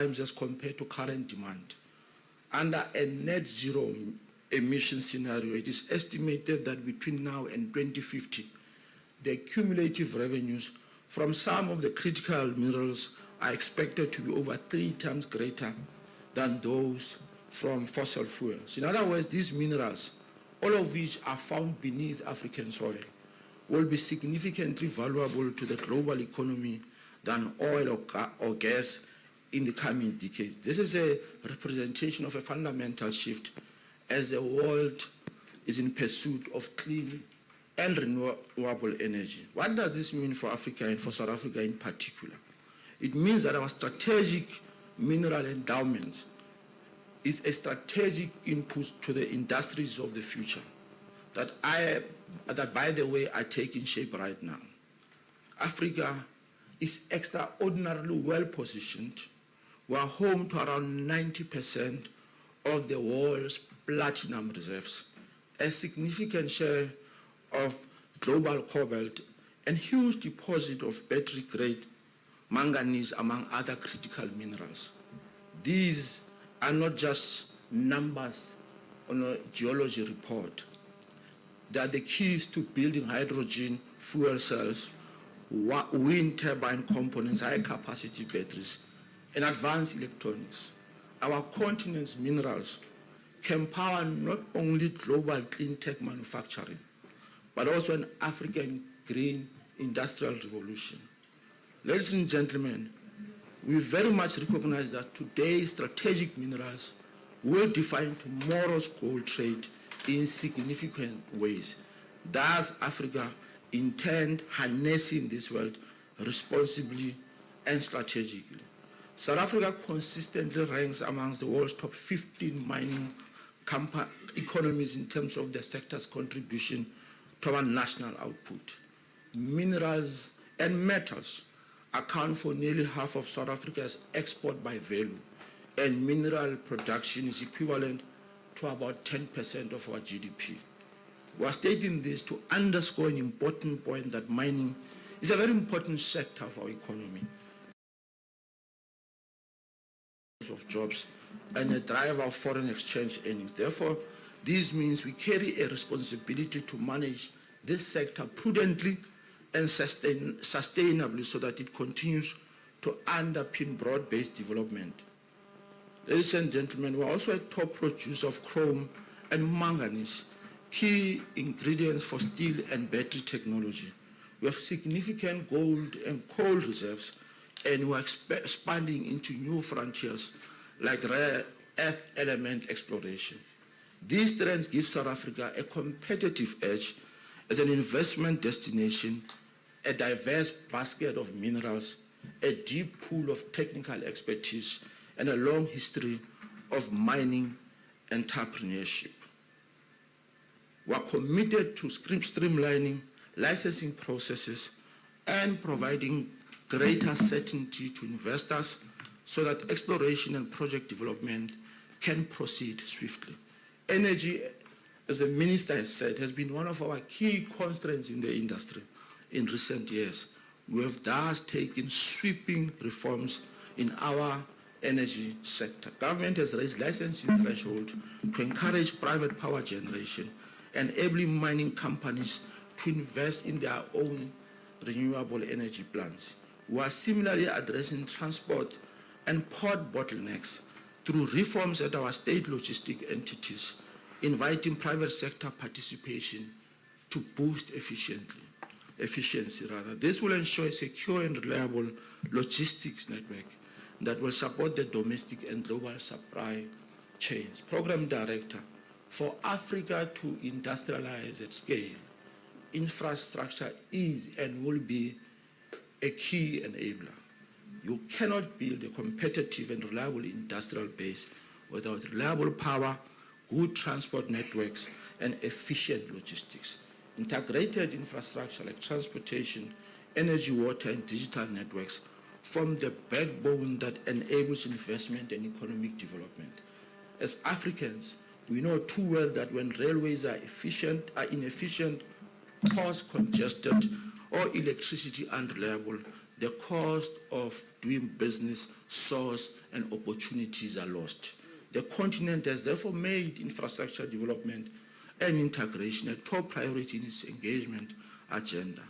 times as compared to current demand. Under a net zero emission scenario, it is estimated that between now and 2050, the cumulative revenues from some of the critical minerals are expected to be over 3 times greater than those from fossil fuels. In other words, these minerals, all of which are found beneath African soil, will be significantly valuable to the global economy than oil or gas in the coming decades. This is a representation of a fundamental shift as the world is in pursuit of clean and renewable energy. What does this mean for Africa and for South Africa in particular? It means that our strategic mineral endowments is a strategic input to the industries of the future that, by the way, are taking shape right now. Africa is extraordinarily well positioned. We are home to around 90% of the world's platinum reserves, a significant share of global cobalt, and huge deposit of battery-grade manganese, among other critical minerals. These are not just numbers on a geology report. They are the keys to building hydrogen fuel cells, wind turbine components, high-capacity batteries, and advanced electronics. Our continent's minerals can power not only global clean tech manufacturing, but also an African green industrial revolution. Ladies and gentlemen, we very much recognize that today's strategic minerals will define tomorrow's gold trade in significant ways. Thus, Africa intends harnessing this wealth responsibly and strategically. South Africa consistently ranks amongst the world's top 15 mining economies in terms of the sector's contribution to our national output. Minerals and metals account for nearly half of South Africa's export by value, and mineral production is equivalent to about 10% of our GDP. We are stating this to underscore an important point that mining is a very important sector of our economy, of jobs, and a driver of foreign exchange earnings. Therefore, this means we carry a responsibility to manage this sector prudently and sustainably so that it continues to underpin broad-based development. Ladies and gentlemen, we are also a top producer of chrome and manganese, key ingredients for steel and battery technology. We have significant gold and coal reserves, and we are expanding into new frontiers like rare earth element exploration. These trends give South Africa a competitive edge as an investment destination, a diverse basket of minerals, a deep pool of technical expertise, and a long history of mining entrepreneurship. We are committed to streamlining licensing processes and providing greater certainty to investors so that exploration and project development can proceed swiftly. Energy, as the minister has said, has been one of our key constraints in the industry in recent years. We have thus taken sweeping reforms in our energy sector. Government has raised licensing thresholds to encourage private power generation, enabling mining companies to invest in their own renewable energy plants. We are similarly addressing transport and port bottlenecks through reforms at our state logistic entities, inviting private sector participation to boost efficiency. This will ensure a secure and reliable logistics network that will support the domestic and global supply chains. Program Director, for Africa to industrialize at scale, infrastructure is and will be a key enabler. You cannot build a competitive and reliable industrial base without reliable power, good transport networks, and efficient logistics. Integrated infrastructure like transportation, energy, water, and digital networks form the backbone that enables investment and economic development. As Africans, we know too well that when railways are inefficient, cost congested, or electricity unreliable, the cost of doing business soars and opportunities are lost. The continent has therefore made infrastructure development and integration a top priority in its engagement agenda.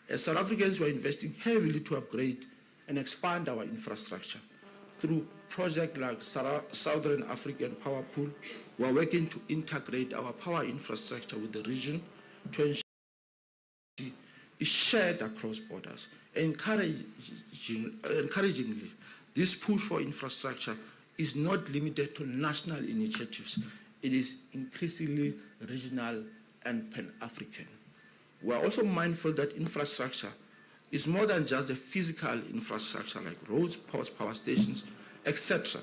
As South Africans, we are investing heavily to upgrade and expand our infrastructure. Through projects like Southern African Power Pool, we are working to integrate our power infrastructure with the region to ensure is shared across borders. Encouragingly, this push for infrastructure is not limited to national initiatives. It is increasingly regional and pan-African. We are also mindful that infrastructure is more than just the physical infrastructure like roads, ports, power stations, etc.,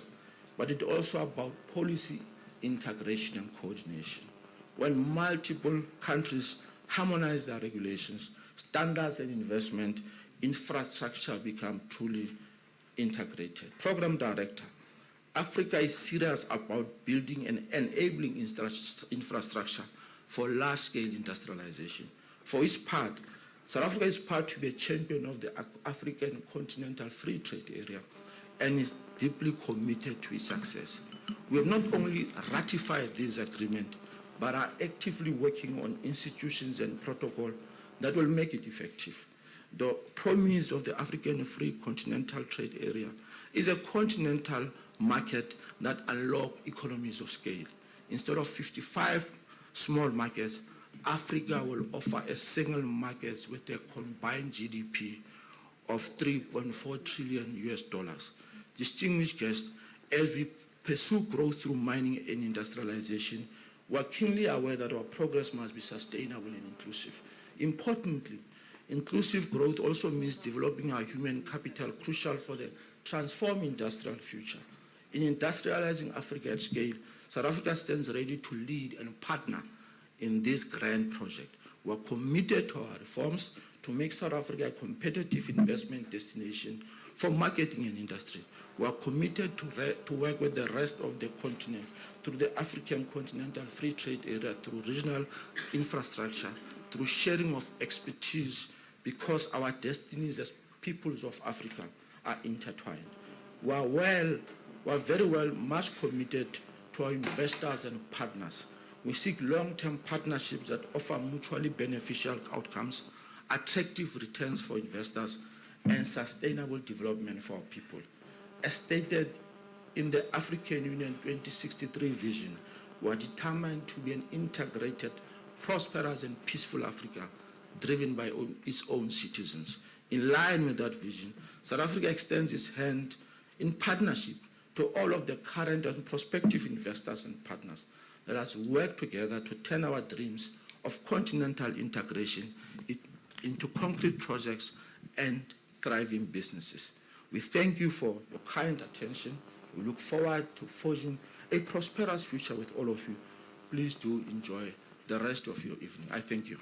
but it's also about policy integration and coordination. When multiple countries harmonize their regulations, standards, and investment, infrastructure become truly integrated. Program Director, Africa is serious about building and enabling infrastructure for large-scale industrialization. For its part, South Africa is proud to be a champion of the African Continental Free Trade Area and is deeply committed to its success. We have not only ratified this agreement, but are actively working on institutions and protocol that will make it effective. The promise of the African Free Continental Trade Area is a continental market that unlocks economies of scale. Instead of 55 small markets, Africa will offer a single market with a combined GDP of $3.4 trillion US. Distinguished guests, as we pursue growth through mining and industrialization, we are keenly aware that our progress must be sustainable and inclusive. Importantly, inclusive growth also means developing our human capital crucial for the transformed industrial future. In industrializing Africa at scale, South Africa stands ready to lead and partner in this grand project. We are committed to our reforms to make South Africa a competitive investment destination for marketing and industry. We are committed to work with the rest of the continent through the African Continental Free Trade Area, through regional infrastructure, through sharing of expertise, because our destinies as peoples of Africa are intertwined. We are very much committed to our investors and partners. We seek long-term partnerships that offer mutually beneficial outcomes, attractive returns for investors, and sustainable development for our people. As stated in the African Union 2063 vision, we are determined to be an integrated, prosperous, and peaceful Africa, driven by its own citizens. In line with that vision, South Africa extends its hand in partnership to all of the current and prospective investors and partners. Let us work together to turn our dreams of continental integration into concrete projects and thriving businesses. We thank you for your kind attention. We look forward to forging a prosperous future with all of you. Please do enjoy the rest of your evening. I thank you.